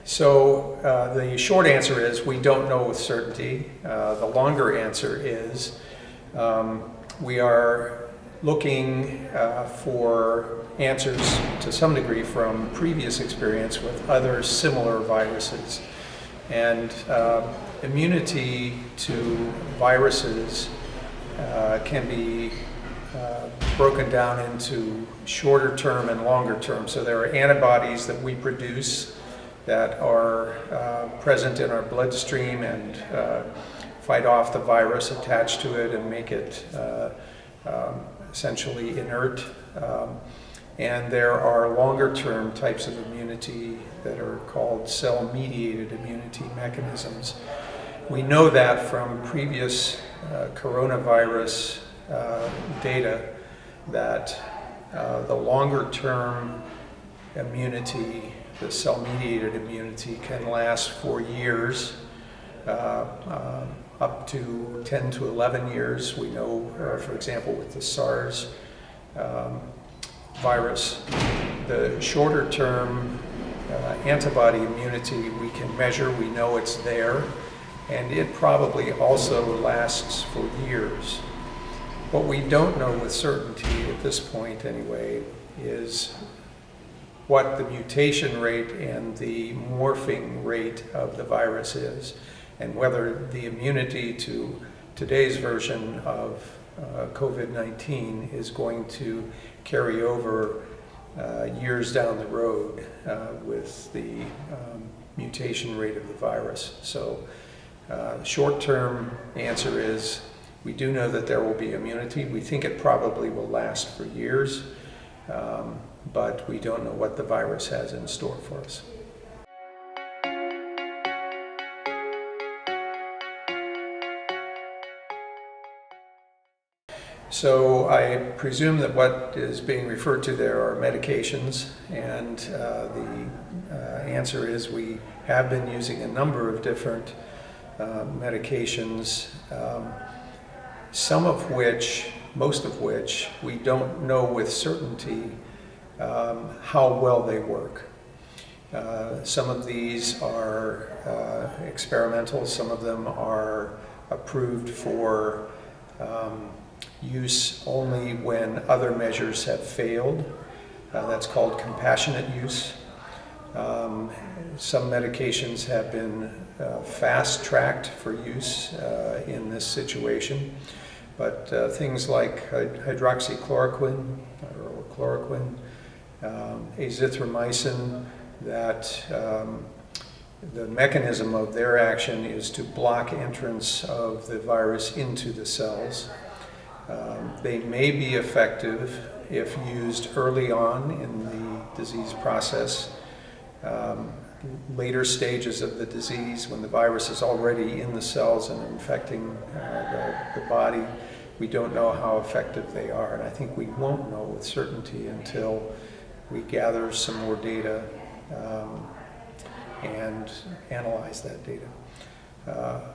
So the short answer is we don't know with certainty. The longer answer is we are looking for answers to some degree from previous experience with other similar viruses. And immunity to viruses can be broken down into shorter term and longer term. So there are antibodies that we produce that are present in our bloodstream and fight off the virus attached to it and make it essentially inert. And there are longer term types of immunity that are called cell-mediated immunity mechanisms. We know that from previous coronavirus data that the longer term immunity, the cell-mediated immunity, can last for years, up to 10 to 11 years. We know, for example, with the SARS virus, the shorter term antibody immunity we can measure, we know it's there, and it probably also lasts for years. What we don't know with certainty at this point anyway is what the mutation rate and the morphing rate of the virus is, and whether the immunity to today's version of COVID-19 is going to carry over years down the road with the mutation rate of the virus. So short-term answer is we do know that there will be immunity. We think it probably will last for years, but we don't know what the virus has in store for us. So I presume that what is being referred to there are medications, and the answer is we have been using a number of different medications, most of which we don't know with certainty how well they work. Some of these are experimental, some of them are approved for use only when other measures have failed. That's called compassionate use. Some medications have been fast-tracked for use in this situation, but things like hydroxychloroquine or chloroquine, azithromycin, that the mechanism of their action is to block entrance of the virus into the cells. They may be effective if used early on in the disease process. Later stages of the disease, when the virus is already in the cells and infecting the body, we don't know how effective they are. And I think we won't know with certainty until we gather some more data and analyze that data.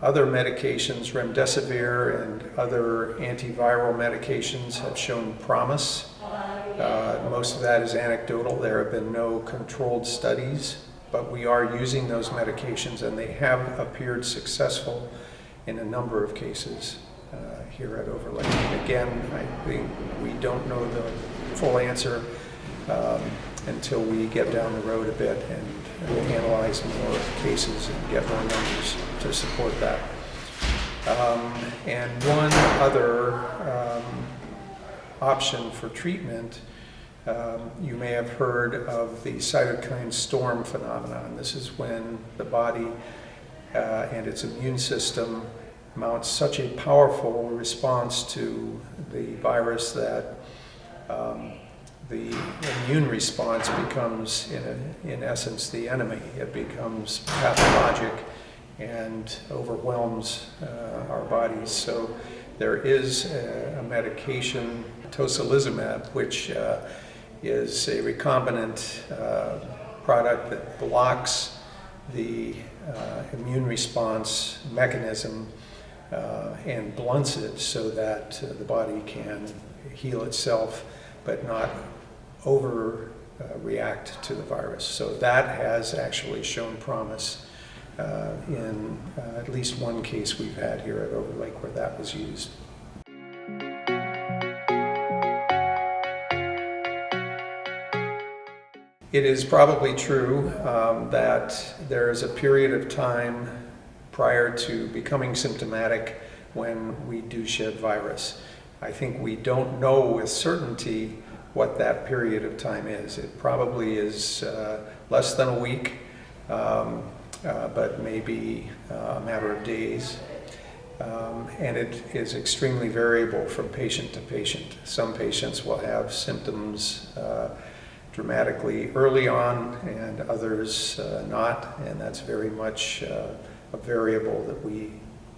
Other medications, remdesivir and other antiviral medications, have shown promise. Most of that is anecdotal. There have been no controlled studies, but we are using those medications and they have appeared successful in a number of cases here at Overlake. Again, I think we don't know the full answer until we get down the road a bit and analyze more cases and get more numbers to support that. And one other option for treatment, you may have heard of the cytokine storm phenomenon. This is when the body and its immune system mounts such a powerful response to the virus that the immune response becomes, in essence, the enemy. It becomes pathologic and overwhelms our bodies. So there is a medication, tocilizumab, which is a recombinant product that blocks the immune response mechanism and blunts it so that the body can heal itself, but not react to the virus. So that has actually shown promise in at least one case we've had here at Overlake where that was used. It is probably true that there is a period of time prior to becoming symptomatic when we do shed virus. I think we don't know with certainty what that period of time is. It probably is less than a week, but maybe a matter of days. And it is extremely variable from patient to patient. Some patients will have symptoms dramatically early on and others not, and that's very much a variable that we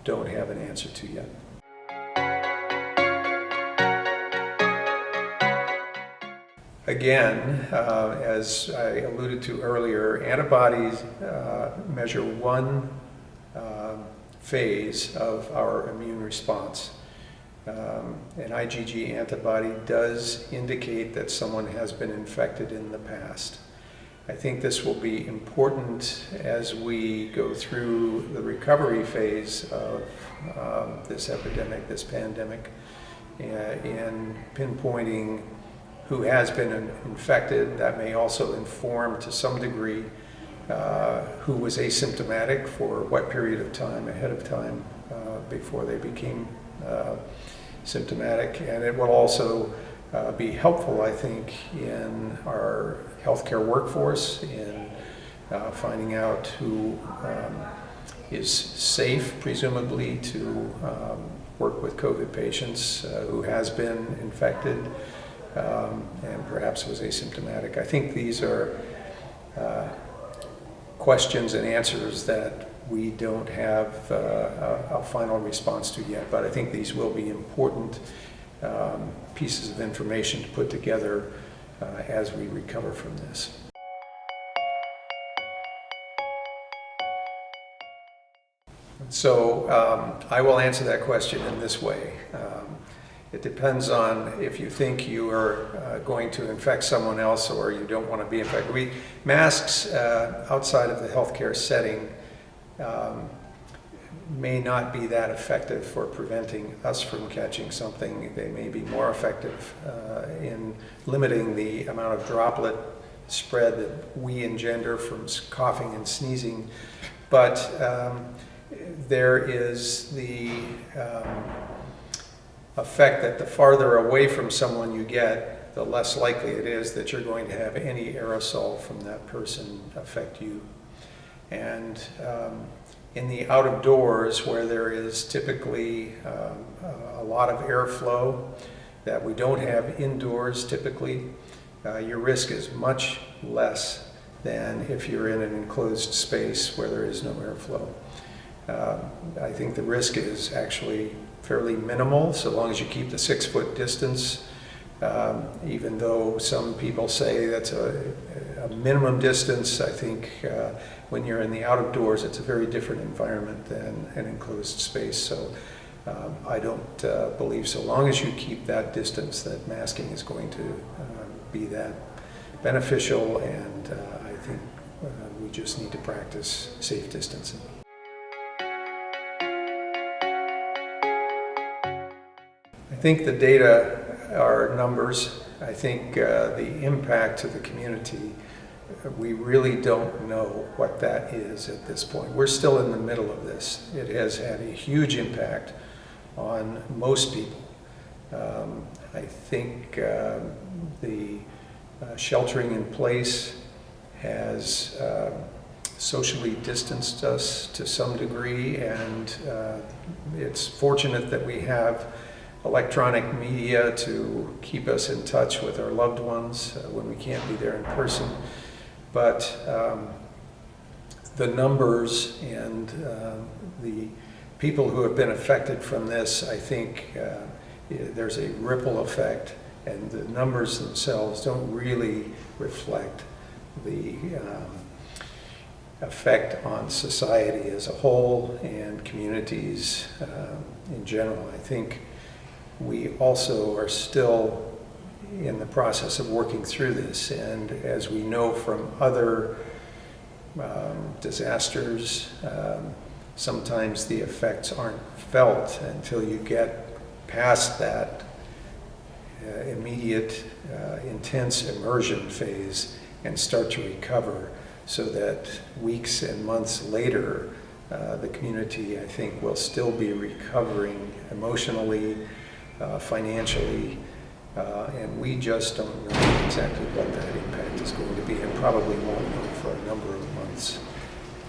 don't have an answer to yet. Again, as I alluded to earlier, antibodies measure one phase of our immune response. An IgG antibody does indicate that someone has been infected in the past. I think this will be important as we go through the recovery phase of this epidemic, this pandemic, in pinpointing who has been infected. That may also inform to some degree who was asymptomatic for what period of time ahead of time before they became symptomatic, and it will also be helpful, I think, in our healthcare workforce in finding out who is safe, presumably, to work with COVID patients, who has been infected, and perhaps was asymptomatic. I think these are questions and answers that we don't have a final response to yet, but I think these will be important pieces of information to put together as we recover from this. So I will answer that question in this way. It depends on if you think you are going to infect someone else or you don't want to be infected. Masks outside of the healthcare setting may not be that effective for preventing us from catching something. They may be more effective in limiting the amount of droplet spread that we engender from coughing and sneezing. But there is the effect that the farther away from someone you get, the less likely it is that you're going to have any aerosol from that person affect you. And in the out of doors, where there is typically a lot of airflow that we don't have indoors typically, your risk is much less than if you're in an enclosed space where there is no airflow. I think the risk is actually fairly minimal so long as you keep the 6-foot distance, even though some people say that's a minimum distance. I think when you're in the out of doors, it's a very different environment than an enclosed space. So I don't believe so long as you keep that distance that masking is going to be that beneficial, and I think we just need to practice safe distancing. I think the data are numbers. I think the impact to the community, we really don't know what that is at this point. We're still in the middle of this. It has had a huge impact on most people. I think the sheltering in place has socially distanced us to some degree, and it's fortunate that we have electronic media to keep us in touch with our loved ones when we can't be there in person. But the numbers and the people who have been affected from this, I think there's a ripple effect, and the numbers themselves don't really reflect the effect on society as a whole and communities in general. I think we also are still in the process of working through this. And as we know from other disasters, sometimes the effects aren't felt until you get past that immediate, intense immersion phase and start to recover, so that weeks and months later, the community, I think, will still be recovering emotionally, financially, and we just don't know exactly what that impact is going to be, and probably won't know for a number of months.